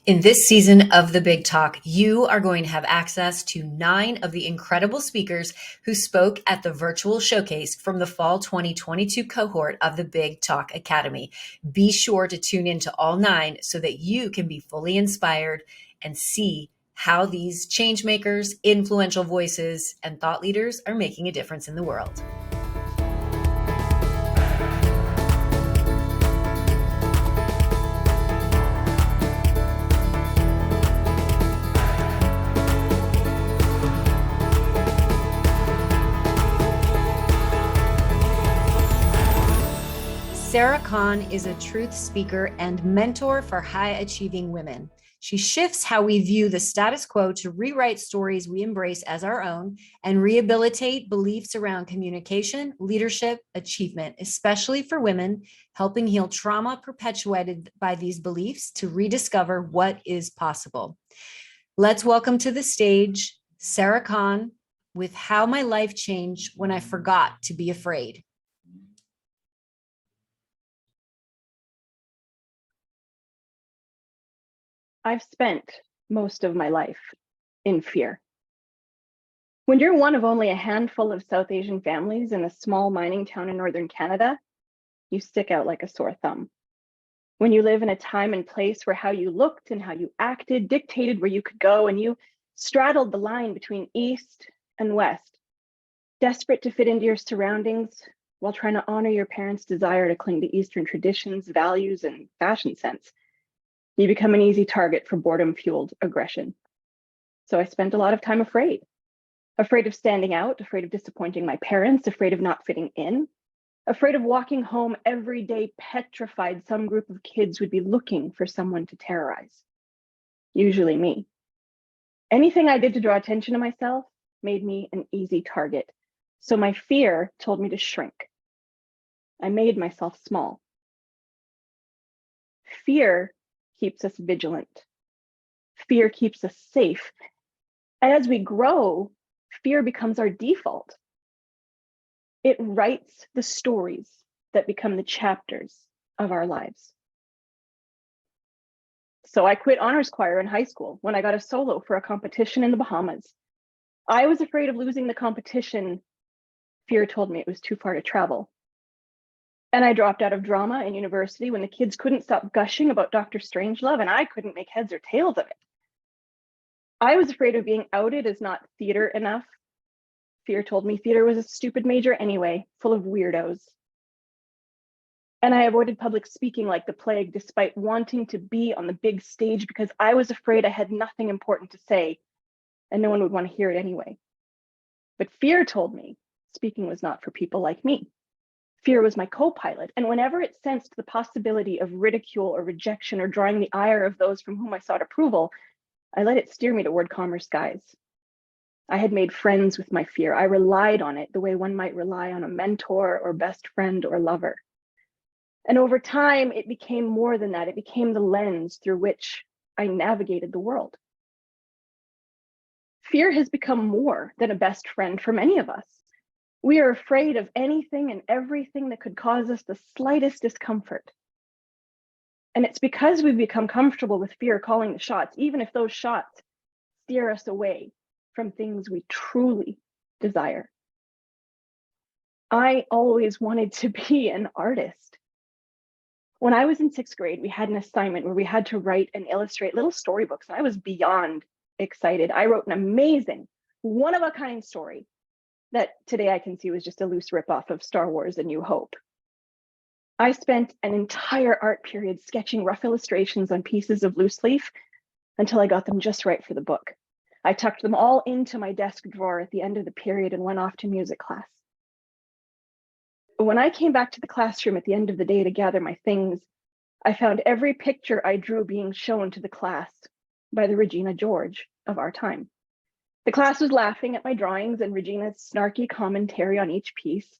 In this season of The Big Talk, you are going to have access to 9 of the incredible speakers who spoke at the virtual showcase from the fall 2022 cohort of the Big Talk Academy. Be sure to tune in to all 9 so that you can be fully inspired and see how these change makers, influential voices, and thought leaders are making a difference in the world. Sarah Kahn is a truth speaker and mentor for high-achieving women. She shifts how we view the status quo to rewrite stories we embrace as our own and rehabilitate beliefs around communication, leadership, achievement, especially for women, helping heal trauma perpetuated by these beliefs to rediscover what is possible. Let's welcome to the stage Sarah Kahn with How My Life Changed When I Forgot to Be Afraid. I've spent most of my life in fear. When you're one of only a handful of South Asian families in a small mining town in northern Canada, you stick out like a sore thumb. When you live in a time and place where how you looked and how you acted dictated where you could go, and you straddled the line between East and West, desperate to fit into your surroundings while trying to honor your parents' desire to cling to Eastern traditions, values, and fashion sense, you become an easy target for boredom-fueled aggression. So I spent a lot of time afraid of standing out, afraid of disappointing my parents, afraid of not fitting in, afraid of walking home every day petrified some group of kids would be looking for someone to terrorize, usually me. Anything I did to draw attention to myself made me an easy target. So my fear told me to shrink. I made myself small. Fear keeps us vigilant. Fear keeps us safe. And as we grow, fear becomes our default. It writes the stories that become the chapters of our lives. So I quit honors choir in high school when I got a solo for a competition in the Bahamas. I was afraid of losing the competition. Fear told me it was too far to travel. And I dropped out of drama in university when the kids couldn't stop gushing about Dr. Strangelove and I couldn't make heads or tails of it. I was afraid of being outed as not theater enough. Fear told me theater was a stupid major anyway, full of weirdos. And I avoided public speaking like the plague, despite wanting to be on the big stage because I was afraid I had nothing important to say and no one would want to hear it anyway. But fear told me speaking was not for people like me. Fear was my co-pilot, and whenever it sensed the possibility of ridicule or rejection or drawing the ire of those from whom I sought approval, I let it steer me toward calmer skies. I had made friends with my fear. I relied on it the way one might rely on a mentor or best friend or lover. And over time, it became more than that. It became the lens through which I navigated the world. Fear has become more than a best friend for many of us. We are afraid of anything and everything that could cause us the slightest discomfort. And it's because we've become comfortable with fear calling the shots, even if those shots steer us away from things we truly desire. I always wanted to be an artist. When I was in 6th grade, we had an assignment where we had to write and illustrate little storybooks, and I was beyond excited. I wrote an amazing, one-of-a-kind story that today I can see was just a loose ripoff of Star Wars: A New Hope. I spent an entire art period sketching rough illustrations on pieces of loose leaf until I got them just right for the book. I tucked them all into my desk drawer at the end of the period and went off to music class. When I came back to the classroom at the end of the day to gather my things, I found every picture I drew being shown to the class by the Regina George of our time. The class was laughing at my drawings and Regina's snarky commentary on each piece.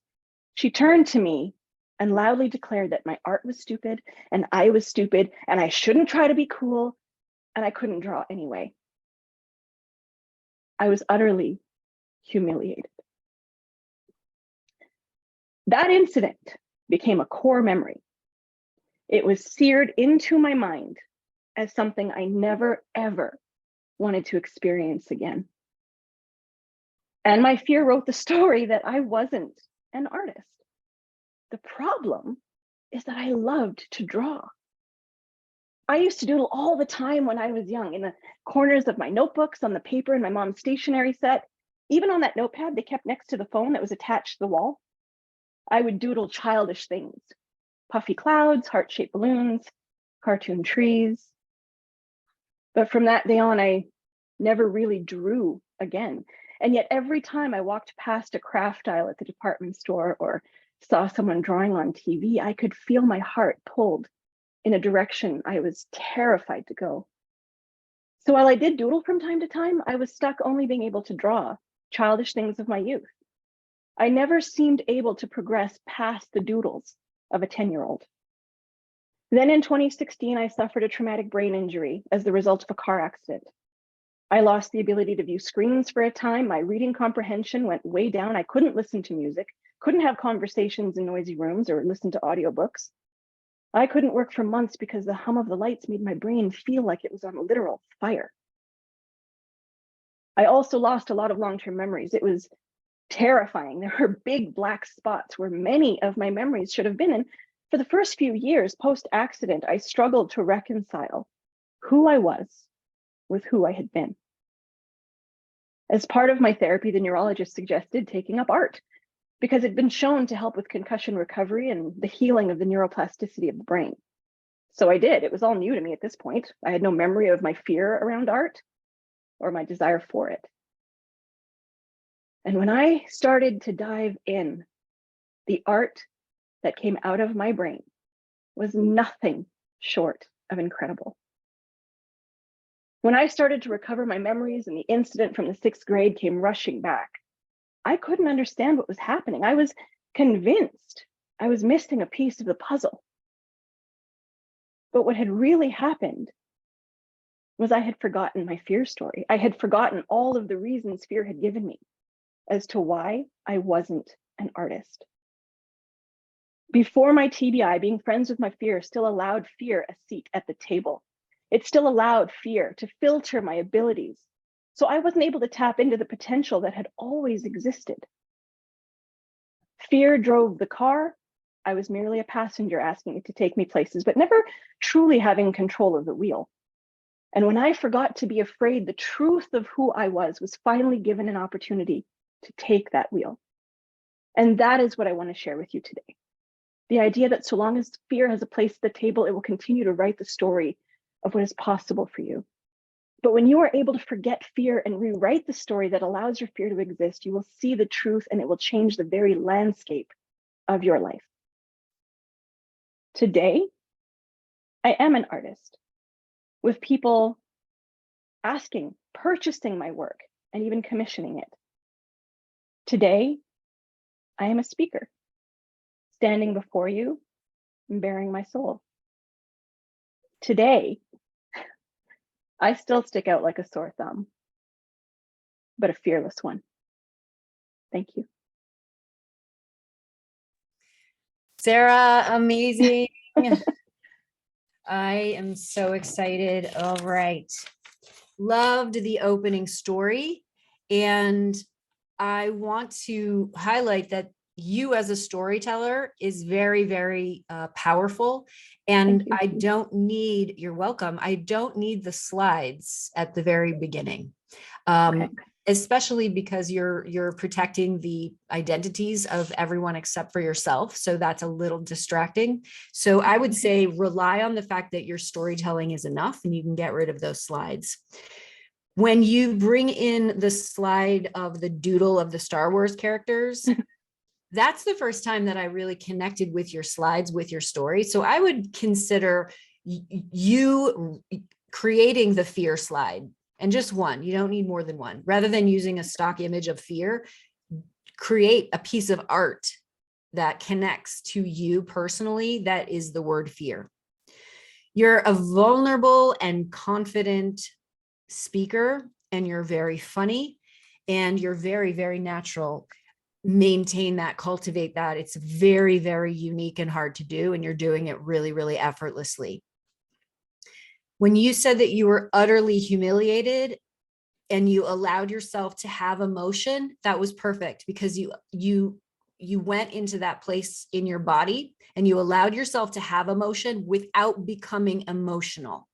She turned to me and loudly declared that my art was stupid and I was stupid and I shouldn't try to be cool and I couldn't draw anyway. I was utterly humiliated. That incident became a core memory. It was seared into my mind as something I never, ever wanted to experience again. And my fear wrote the story that I wasn't an artist. The problem is that I loved to draw. I used to doodle all the time when I was young, in the corners of my notebooks, on the paper in my mom's stationery set, even on that notepad they kept next to the phone that was attached to the wall. I would doodle childish things: puffy clouds, heart-shaped balloons, cartoon trees. But from that day on, I never really drew again. And yet every time I walked past a craft aisle at the department store or saw someone drawing on TV, I could feel my heart pulled in a direction I was terrified to go. So while I did doodle from time to time, I was stuck only being able to draw childish things of my youth. I never seemed able to progress past the doodles of a 10-year-old. Then in 2016, I suffered a traumatic brain injury as the result of a car accident. I lost the ability to view screens for a time. My reading comprehension went way down. I couldn't listen to music, couldn't have conversations in noisy rooms or listen to audiobooks. I couldn't work for months because the hum of the lights made my brain feel like it was on literal fire. I also lost a lot of long-term memories. It was terrifying. There were big black spots where many of my memories should have been. And for the first few years post-accident, I struggled to reconcile who I was with who I had been. As part of my therapy, the neurologist suggested taking up art because it'd been shown to help with concussion recovery and the healing of the neuroplasticity of the brain. So I did. It was all new to me at this point. I had no memory of my fear around art or my desire for it. And when I started to dive in, the art that came out of my brain was nothing short of incredible. When I started to recover my memories and the incident from the 6th grade came rushing back, I couldn't understand what was happening. I was convinced I was missing a piece of the puzzle. But what had really happened was I had forgotten my fear story. I had forgotten all of the reasons fear had given me as to why I wasn't an artist. Before my TBI, being friends with my fear still allowed fear a seat at the table. It still allowed fear to filter my abilities. So I wasn't able to tap into the potential that had always existed. Fear drove the car. I was merely a passenger asking it to take me places, but never truly having control of the wheel. And when I forgot to be afraid, the truth of who I was finally given an opportunity to take that wheel. And that is what I want to share with you today. The idea that so long as fear has a place at the table, it will continue to write the story of what is possible for you. But when you are able to forget fear and rewrite the story that allows your fear to exist, you will see the truth and it will change the very landscape of your life. Today, I am an artist with people asking, purchasing my work, and even commissioning it. Today, I am a speaker, standing before you and bearing my soul. Today, I still stick out like a sore thumb, but a fearless one. Thank you. Sarah, amazing. I am so excited. All right. Loved the opening story. And I want to highlight that you as a storyteller is very, very powerful. And I don't need, you're welcome. I don't need the slides at the very beginning. Okay. Especially because you're protecting the identities of everyone except for yourself. So that's a little distracting. So I would say rely on the fact that your storytelling is enough and you can get rid of those slides. When you bring in the slide of the doodle of the Star Wars characters, that's the first time that I really connected with your slides, with your story. So I would consider you creating the fear slide. And just one, you don't need more than one. Rather than using a stock image of fear, create a piece of art that connects to you personally. That is the word fear. You're a vulnerable and confident speaker, and you're very funny, and you're very, very natural. Maintain that, cultivate that. It's very, very unique and hard to do, and you're doing it really, really effortlessly. When you said that you were utterly humiliated and you allowed yourself to have emotion, that was perfect, because you went into that place in your body and you allowed yourself to have emotion without becoming emotional.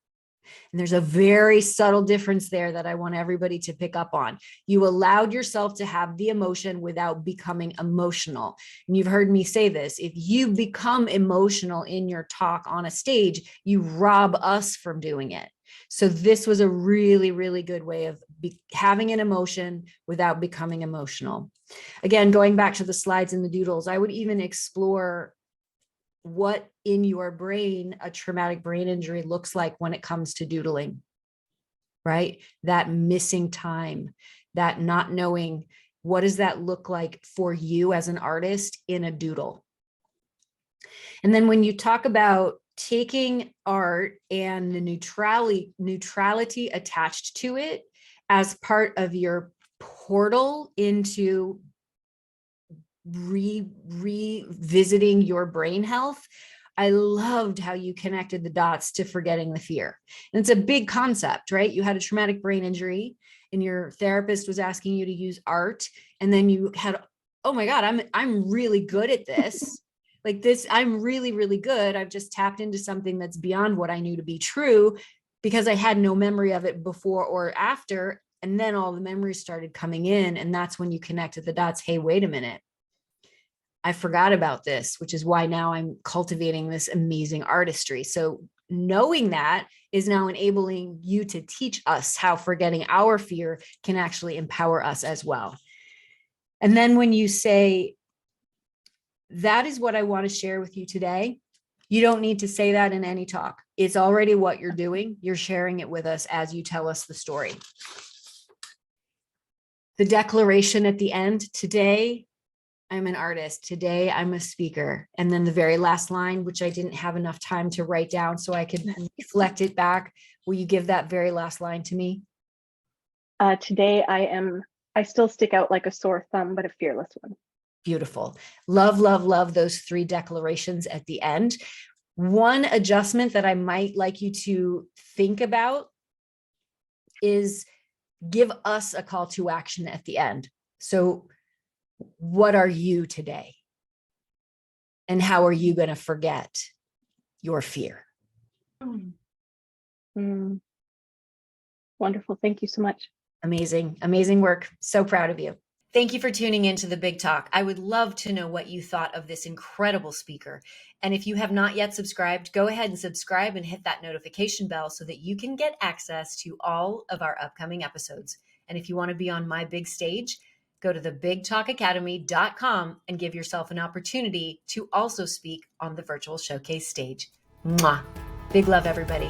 And there's a very subtle difference there that I want everybody to pick up on. You allowed yourself to have the emotion without becoming emotional. And you've heard me say this: if you become emotional in your talk on a stage, you rob us from doing it. So this was a really, really good way of having an emotion without becoming emotional. Again, going back to the slides and the doodles, I would even explore what in your brain a traumatic brain injury looks like when it comes to doodling, right? That missing time, that not knowing, what does that look like for you as an artist in a doodle? And then when you talk about taking art and the neutrality attached to it as part of your portal into revisiting your brain health, I loved how you connected the dots to forgetting the fear. And it's a big concept, right? You had a traumatic brain injury and your therapist was asking you to use art, and then you had, oh my God, I'm really good at this. Like this, I'm really, really good. I've just tapped into something that's beyond what I knew to be true, because I had no memory of it before or after. And then all the memories started coming in. And that's when you connected the dots. Hey, wait a minute, I forgot about this, which is why now I'm cultivating this amazing artistry. So knowing that is now enabling you to teach us how forgetting our fear can actually empower us as well. And then when you say, that is what I want to share with you today, you don't need to say that in any talk. It's already what you're doing. You're sharing it with us as you tell us the story. The declaration at the end: today, I'm an artist. Today, I'm a speaker. And then the very last line, which I didn't have enough time to write down so I could reflect it back. Will you give that very last line to me? Today, I still stick out like a sore thumb, but a fearless one. Beautiful. Love, love, love those 3 declarations at the end. One adjustment that I might like you to think about is give us a call to action at the end. So what are you today? And how are you going to forget your fear? Wonderful. Thank you so much. Amazing, amazing work. So proud of you. Thank you for tuning in to the Big Talk. I would love to know what you thought of this incredible speaker. And if you have not yet subscribed, go ahead and subscribe and hit that notification bell so that you can get access to all of our upcoming episodes. And if you want to be on my big stage, go to thebigtalkacademy.com and give yourself an opportunity to also speak on the virtual showcase stage. Mwah. Big love, everybody.